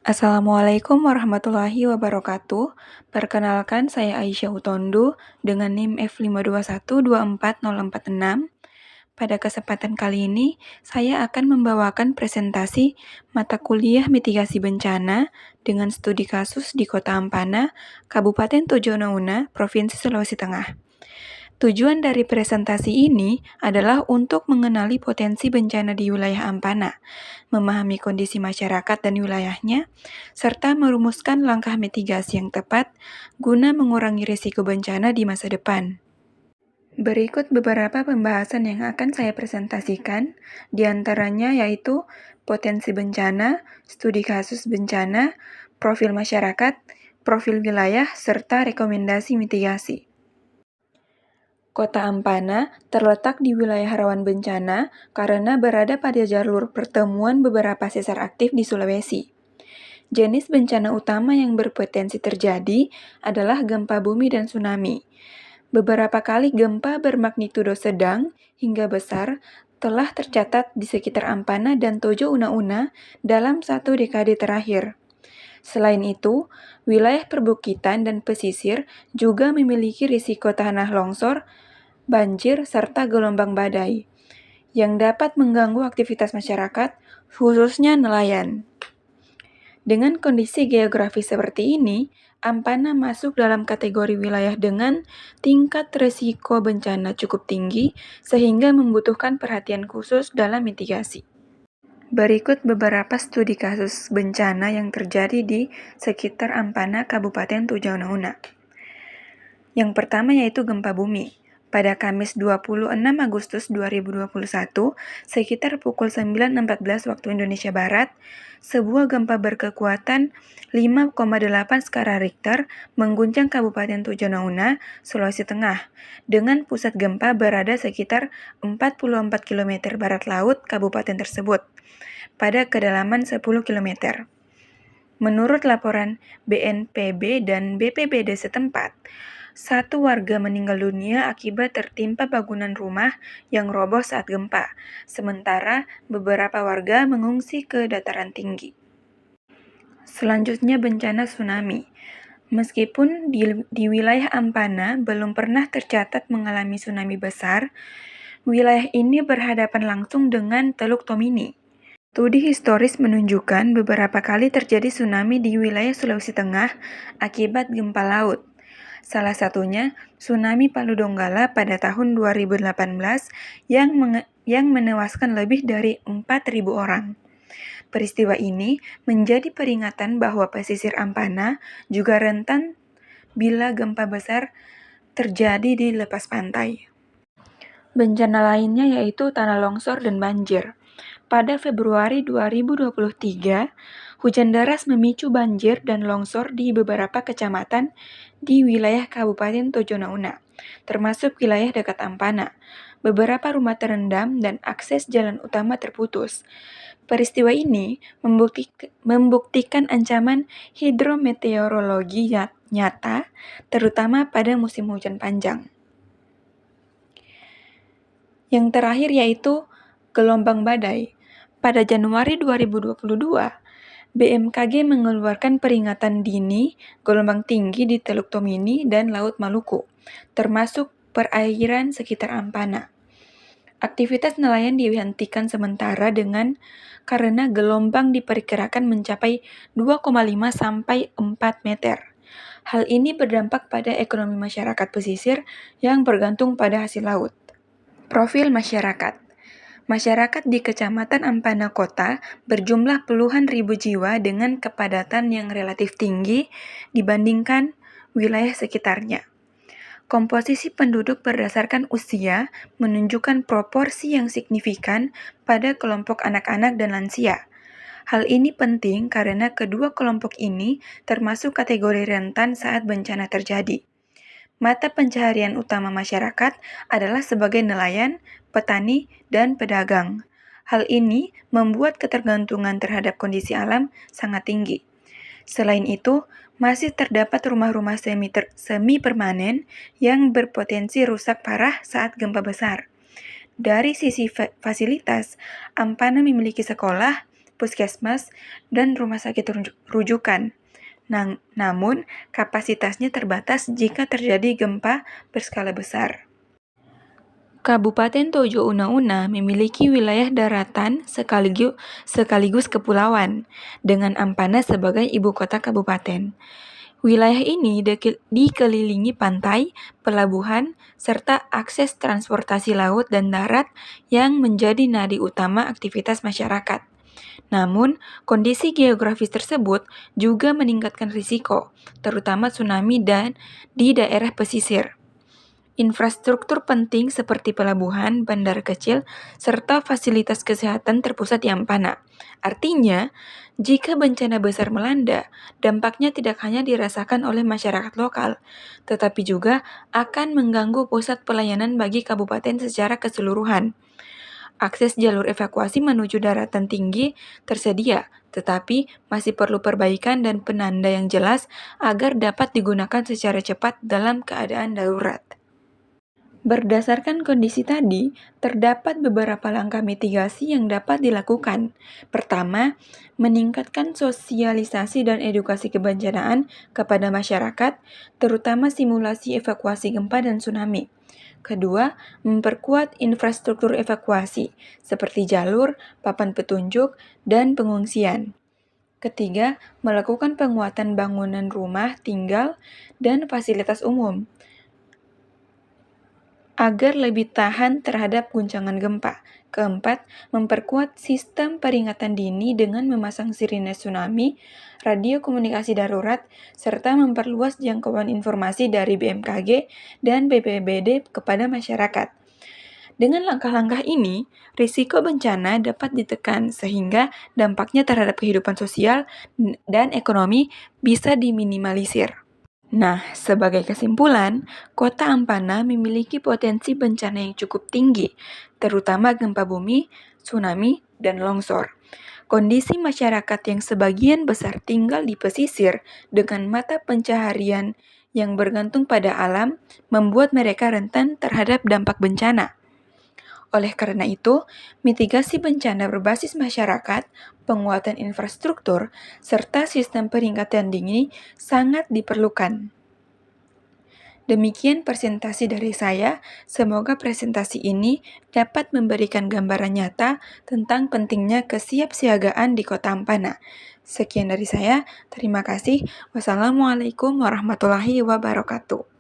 Assalamualaikum warahmatullahi wabarakatuh. Perkenalkan, saya Aisyah Utondo dengan NIM F521240446. Pada kesempatan kali ini, saya akan membawakan presentasi mata kuliah mitigasi bencana dengan studi kasus di Kota Ampana, Kabupaten Tojo Una, Provinsi Sulawesi Tengah. Tujuan dari presentasi ini adalah untuk mengenali potensi bencana di wilayah Ampana, memahami kondisi masyarakat dan wilayahnya, serta merumuskan langkah mitigasi yang tepat guna mengurangi risiko bencana di masa depan. Berikut beberapa pembahasan yang akan saya presentasikan, diantaranya yaitu potensi bencana, studi kasus bencana, profil masyarakat, profil wilayah, serta rekomendasi mitigasi. Kota Ampana terletak di wilayah rawan bencana karena berada pada jalur pertemuan beberapa sesar aktif di Sulawesi. Jenis bencana utama yang berpotensi terjadi adalah gempa bumi dan tsunami. Beberapa kali gempa bermagnitudo sedang hingga besar telah tercatat di sekitar Ampana dan Tojo Una dalam satu dekade terakhir. Selain itu, wilayah perbukitan dan pesisir juga memiliki risiko tanah longsor, banjir, serta gelombang badai, yang dapat mengganggu aktivitas masyarakat, khususnya nelayan. Dengan kondisi geografis seperti ini, Ampana masuk dalam kategori wilayah dengan tingkat risiko bencana cukup tinggi, sehingga membutuhkan perhatian khusus dalam mitigasi. Berikut beberapa studi kasus bencana yang terjadi di sekitar Ampana, Kabupaten Tojo Una. Yang pertama yaitu gempa bumi. Pada Kamis 26 Agustus 2021, sekitar pukul 9.14 waktu Indonesia Barat, sebuah gempa berkekuatan 5,8 skala Richter mengguncang Kabupaten Tojo Una, Sulawesi Tengah, dengan pusat gempa berada sekitar 44 km barat laut kabupaten tersebut, pada kedalaman 10 km. Menurut laporan BNPB dan BPBD setempat, satu warga meninggal dunia akibat tertimpa bangunan rumah yang roboh saat gempa, sementara beberapa warga mengungsi ke dataran tinggi. Selanjutnya bencana tsunami. Meskipun di wilayah Ampana belum pernah tercatat mengalami tsunami besar, wilayah ini berhadapan langsung dengan Teluk Tomini. Studi historis menunjukkan beberapa kali terjadi tsunami di wilayah Sulawesi Tengah akibat gempa laut. Salah satunya tsunami Palu Donggala pada tahun 2018 yang menewaskan lebih dari 4.000 orang. Peristiwa ini menjadi peringatan bahwa pesisir Ampana juga rentan bila gempa besar terjadi di lepas pantai. Bencana lainnya yaitu tanah longsor dan banjir. Pada Februari 2023, hujan deras memicu banjir dan longsor di beberapa kecamatan di wilayah Kabupaten Tojo Una, termasuk wilayah dekat Ampana. Beberapa rumah terendam dan akses jalan utama terputus. Peristiwa ini membuktikan ancaman hidrometeorologi nyata, terutama pada musim hujan panjang. Yang terakhir yaitu gelombang badai. Pada Januari 2022, BMKG mengeluarkan peringatan dini gelombang tinggi di Teluk Tomini dan Laut Maluku, termasuk perairan sekitar Ampana. Aktivitas nelayan dihentikan sementara karena gelombang diperkirakan mencapai 2,5 sampai 4 meter. Hal ini berdampak pada ekonomi masyarakat pesisir yang bergantung pada hasil laut. Profil masyarakat. Masyarakat di Kecamatan Ampana Kota berjumlah puluhan ribu jiwa dengan kepadatan yang relatif tinggi dibandingkan wilayah sekitarnya. Komposisi penduduk berdasarkan usia menunjukkan proporsi yang signifikan pada kelompok anak-anak dan lansia. Hal ini penting karena kedua kelompok ini termasuk kategori rentan saat bencana terjadi. Mata pencaharian utama masyarakat adalah sebagai nelayan, petani, dan pedagang. Hal ini membuat ketergantungan terhadap kondisi alam sangat tinggi. Selain itu, masih terdapat rumah-rumah semi permanen yang berpotensi rusak parah saat gempa besar. Dari sisi fasilitas, Ampana memiliki sekolah, puskesmas, dan rumah sakit rujukan. Namun, kapasitasnya terbatas jika terjadi gempa berskala besar. Kabupaten Tojo Una-Una memiliki wilayah daratan sekaligus kepulauan, dengan Ampana sebagai ibu kota kabupaten. Wilayah ini dikelilingi pantai, pelabuhan, serta akses transportasi laut dan darat yang menjadi nadi utama aktivitas masyarakat. Namun, kondisi geografis tersebut juga meningkatkan risiko, terutama tsunami di daerah pesisir. Infrastruktur penting seperti pelabuhan, bandara kecil, serta fasilitas kesehatan terpusat di Ampana. Artinya, jika bencana besar melanda, dampaknya tidak hanya dirasakan oleh masyarakat lokal, tetapi juga akan mengganggu pusat pelayanan bagi kabupaten secara keseluruhan. Akses jalur evakuasi menuju daratan tinggi tersedia, tetapi masih perlu perbaikan dan penanda yang jelas agar dapat digunakan secara cepat dalam keadaan darurat. Berdasarkan kondisi tadi, terdapat beberapa langkah mitigasi yang dapat dilakukan. Pertama, meningkatkan sosialisasi dan edukasi kebencanaan kepada masyarakat, terutama simulasi evakuasi gempa dan tsunami. Kedua, memperkuat infrastruktur evakuasi, seperti jalur, papan petunjuk, dan pengungsian. Ketiga, melakukan penguatan bangunan rumah tinggal dan fasilitas umum agar lebih tahan terhadap guncangan gempa. Keempat, memperkuat sistem peringatan dini dengan memasang sirine tsunami, radio komunikasi darurat, serta memperluas jangkauan informasi dari BMKG dan BPBD kepada masyarakat. Dengan langkah-langkah ini, risiko bencana dapat ditekan sehingga dampaknya terhadap kehidupan sosial dan ekonomi bisa diminimalisir. Nah, sebagai kesimpulan, Kota Ampana memiliki potensi bencana yang cukup tinggi, terutama gempa bumi, tsunami, dan longsor. Kondisi masyarakat yang sebagian besar tinggal di pesisir dengan mata pencaharian yang bergantung pada alam membuat mereka rentan terhadap dampak bencana. Oleh karena itu, mitigasi bencana berbasis masyarakat, penguatan infrastruktur, serta sistem peringatan dini sangat diperlukan. Demikian presentasi dari saya. Semoga presentasi ini dapat memberikan gambaran nyata tentang pentingnya kesiapsiagaan di Kota Ampana. Sekian dari saya. Terima kasih. Wassalamualaikum warahmatullahi wabarakatuh.